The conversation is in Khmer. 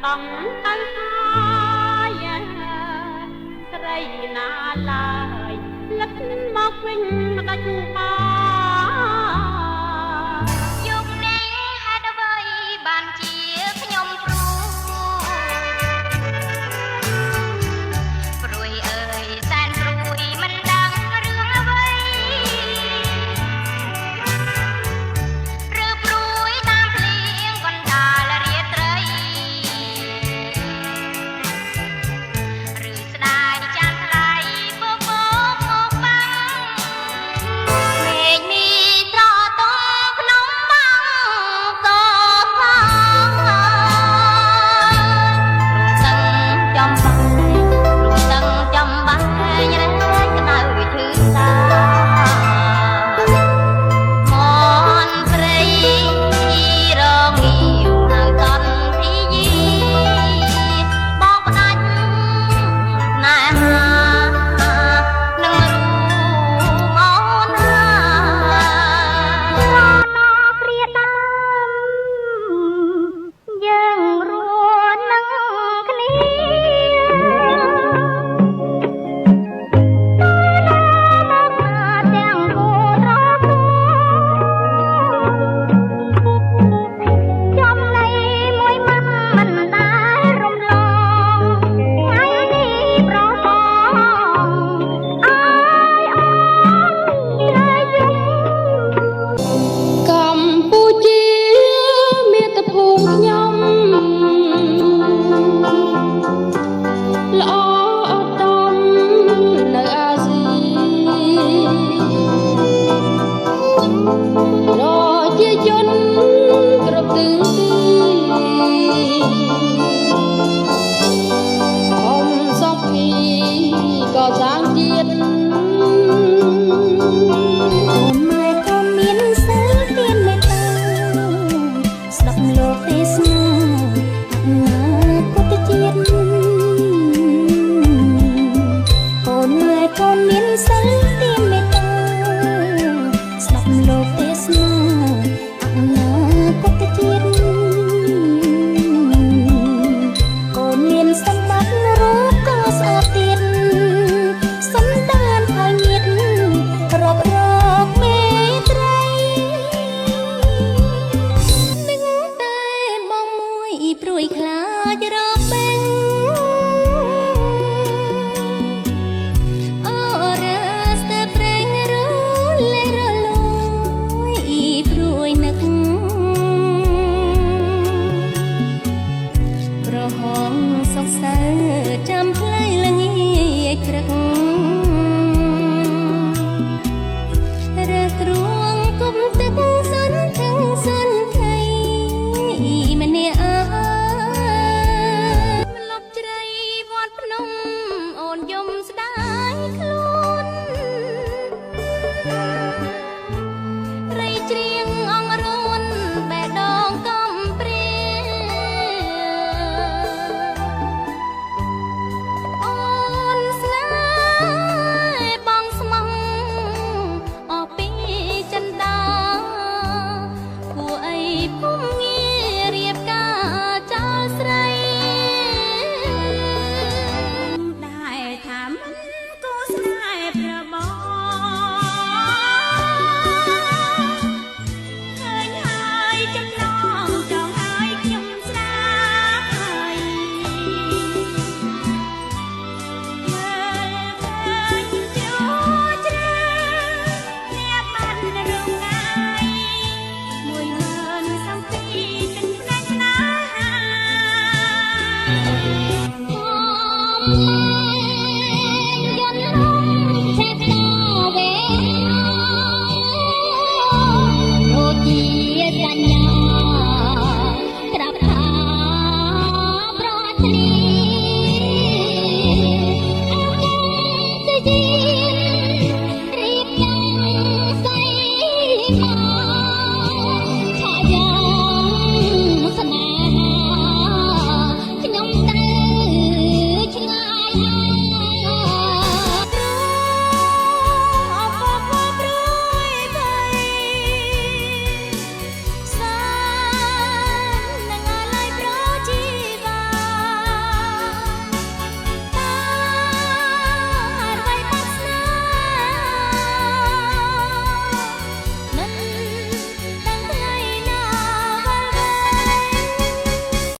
តំទៅហើយស្រីណាឡើយលឹកមកវិញមិនដាច់បាយុគនេះហេតុអ្វីបានជាខ្ញុំព្រួយអើយសែនព្រួយមិនដឹងរឿងអ្វីឬព្រួយតាមភ្លៀងកណ្ដាលរាត្រីឬស្ដាយចានថ្លៃបបមកបាំងមេឃនេះត្រតក្នុងបាំងក៏ផងរួមសឹងចំបាំងរែកក្តៅធឺសាមនព្រៃរងាវហៅតន់ទីយីបោកផ្ដាច់ណែហានឹងរូងអូនហាគ្រាដើមយើងរួននឹងគ្នាទាំងគូត្រកចំណៃមួយម៉ាំមិនដែលរំលងថ្ងៃនេះប្រសងអើយអូនលើយំកម្ពុជាមាតុភូមិខ្ញុំល្អឧត្តមនៅអាស៊ីប្រជាជនគ្រប់ទិសទីអមសុខីក៏សាងជាតិអូនម៉ែក៏មានសិលទានមេត្តាស្ដាប់លោកទេសនាអនាគតជាតិអូនម៉ែក៏មានសិលទានមេត្តាស្ដាប់លោកទេសនាអនាគតជាតិអូនមានសម្បត្តិរូបក៏ស្អាតទៀតសន្តានហើយញាតរាប់រកមេត្រីនឹងតែបងមួយព្រួយខ្លាចរបេងអូរ៉ាស្ទើប្រេងរលេរលួយព្រួយនឹកប្រហងសុខសៅចាំផ្លៃល្ងាចព្រឹក